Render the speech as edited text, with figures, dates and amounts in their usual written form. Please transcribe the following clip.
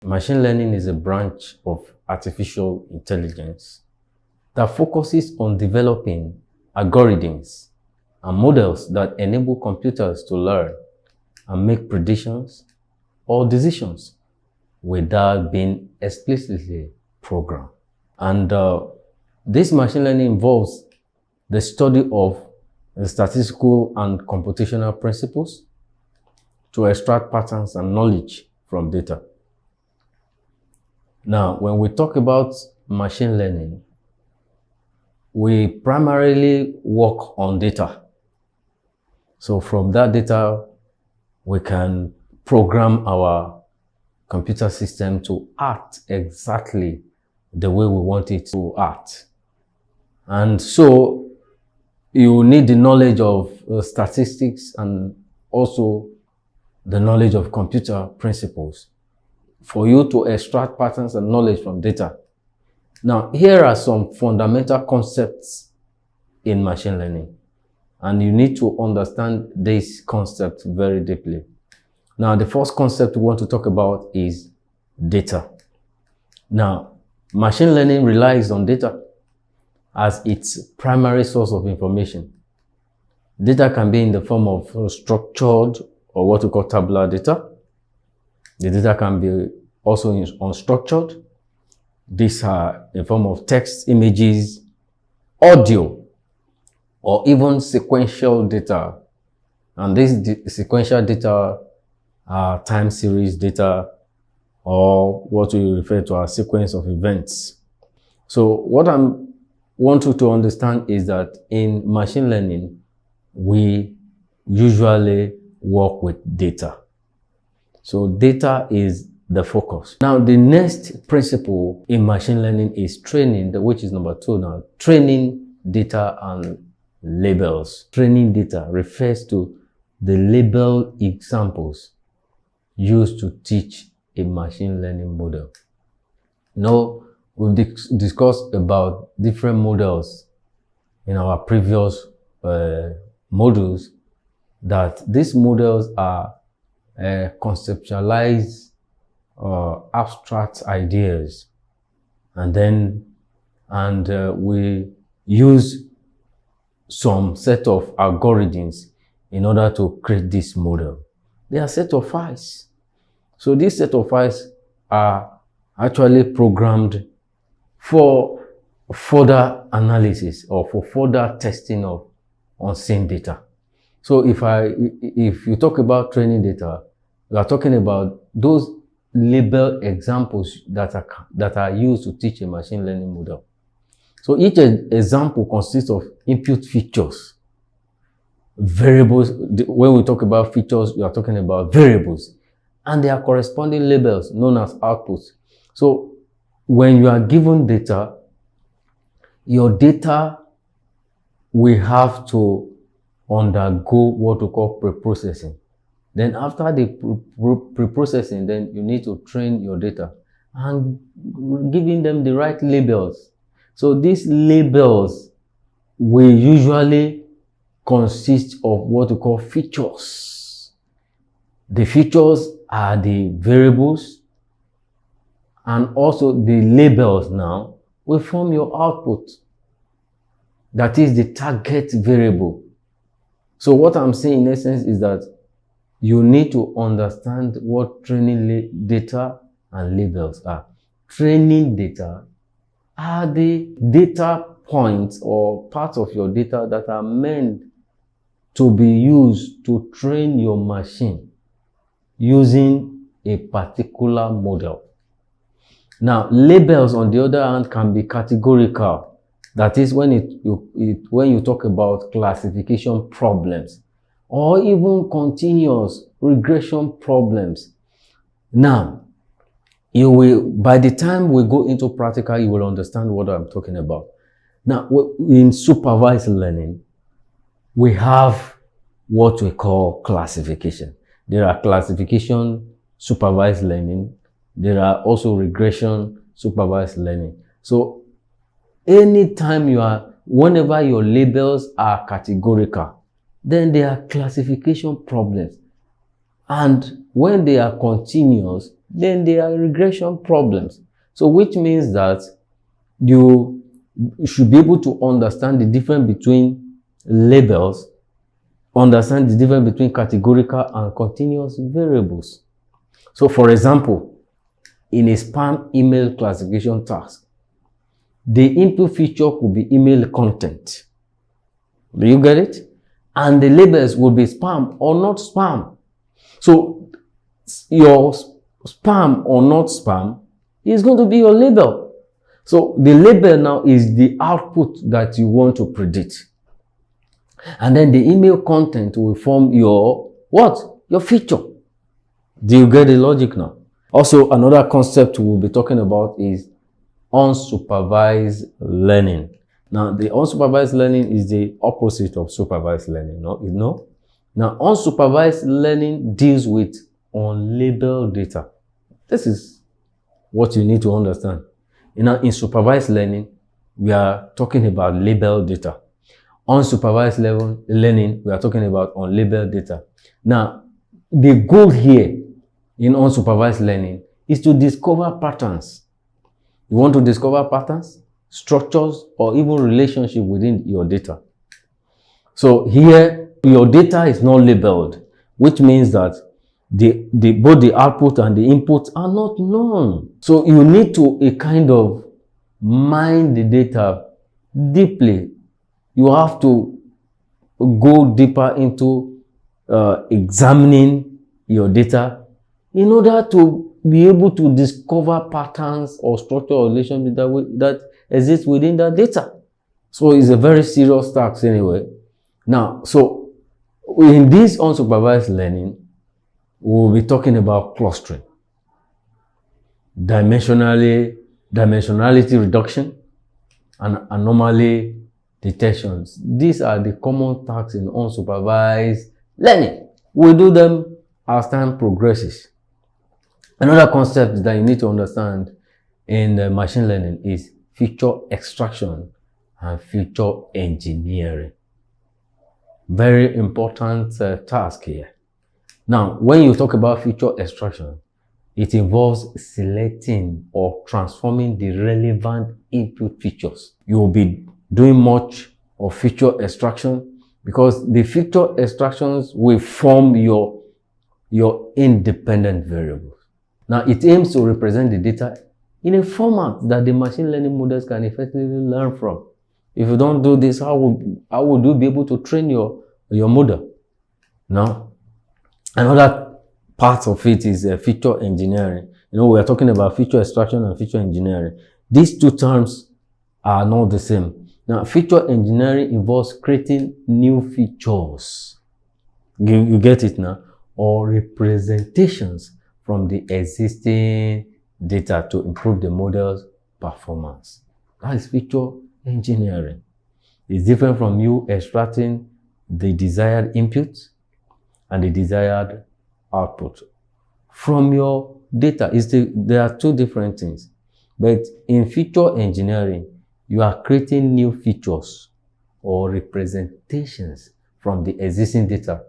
Machine learning is a branch of artificial intelligence that focuses on developing algorithms and models that enable computers to learn and make predictions or decisions without being explicitly programmed. And this machine learning involves the study of the statistical and computational principles to extract patterns and knowledge from data. Now, when we talk about machine learning, we primarily work on data. So from that data, we can program our computer system to act exactly the way we want it to act. And so you need the knowledge of statistics and also the knowledge of computer principles for you to extract patterns and knowledge from data. Now, here are some fundamental concepts in machine learning, and you need to understand this concept very deeply. Now, the first concept we want to talk about is data. Now, machine learning relies on data as its primary source of information. Data can be in the form of structured or what we call tabular data. The data can be also unstructured. These are in form of text, images, audio, or even sequential data. And this sequential data are time series data, or what we refer to as sequence of events. So what I want you to understand is that in machine learning, we usually work with data. So data is the focus. Now, the next principle in machine learning is training, which is number 2 now. Training data and labels. Training data refers to the label examples used to teach a machine learning model. Now, we've discussed about different models in our previous modules, that these models are conceptualized abstract ideas, and we use some set of algorithms in order to create this model. They are set of files. So this set of files are actually programmed for further analysis or for further testing of unseen data. So if you talk about training data, we are talking about those label examples that are used to teach a machine learning model. So each example consists of input features, variables. When we talk about features, we are talking about variables, and their corresponding labels known as outputs. So when you are given data, your data will have to undergo what we call preprocessing. Then after the preprocessing, then you need to train your data and giving them the right labels. So these labels will usually consist of what we call features. The features are the variables, and also the labels now will form your output. That is the target variable. So what I'm saying in essence is that you need to understand what training data and labels are. Training data are the data points or parts of your data that are meant to be used to train your machine using a particular model. Now, labels, on the other hand, can be categorical. That is when when you talk about classification problems or even continuous regression problems. Now, by the time we go into practical, you will understand what I'm talking about. Now, in supervised learning, we have what we call classification. There are classification supervised learning. There are also regression supervised learning. So anytime whenever your labels are categorical, then they are classification problems. And when they are continuous, then they are regression problems. So which means that you should be able to understand the difference between labels, understand the difference between categorical and continuous variables. So for example, in a spam email classification task, the input feature could be email content. Do you get it? And the labels will be spam or not spam. So your spam or not spam is going to be your label. So the label now is the output that you want to predict. And then the email content will form your what? Your feature. Do you get the logic now? Also, another concept we'll be talking about is unsupervised learning. Now, the unsupervised learning is the opposite of supervised learning. No, you know? Now, unsupervised learning deals with unlabeled data. This is what you need to understand. In supervised learning, we are talking about labeled data. Unsupervised learning, we are talking about unlabeled data. Now, the goal here in unsupervised learning is to discover patterns. You want to discover patterns, structures, or even relationship within your data. So here, your data is not labeled, which means that both the output and the input are not known. So you need to kind of mine the data deeply. You have to go deeper into examining your data in order to be able to discover patterns or structural relations that exist within that data. So it's a very serious task anyway. Now, so in this unsupervised learning, we'll be talking about clustering, dimensionality reduction, and anomaly detections. These are the common tasks in unsupervised learning. We do them as time progresses. Another concept that you need to understand in machine learning is feature extraction and feature engineering. Very important task here. Now, when you talk about feature extraction, it involves selecting or transforming the relevant input features. You will be doing much of feature extraction because the feature extractions will form your independent variables. Now, it aims to represent the data in a format that the machine learning models can effectively learn from. If you don't do this, how would you be able to train your model? Now, another part of it is feature engineering. You know, we are talking about feature extraction and feature engineering. These two terms are not the same. Now, feature engineering involves creating new features. You get it now? Or representations from the existing data to improve the model's performance. That is feature engineering. It's different from you extracting the desired inputs and the desired output from your data. There are two different things. But in feature engineering, you are creating new features or representations from the existing data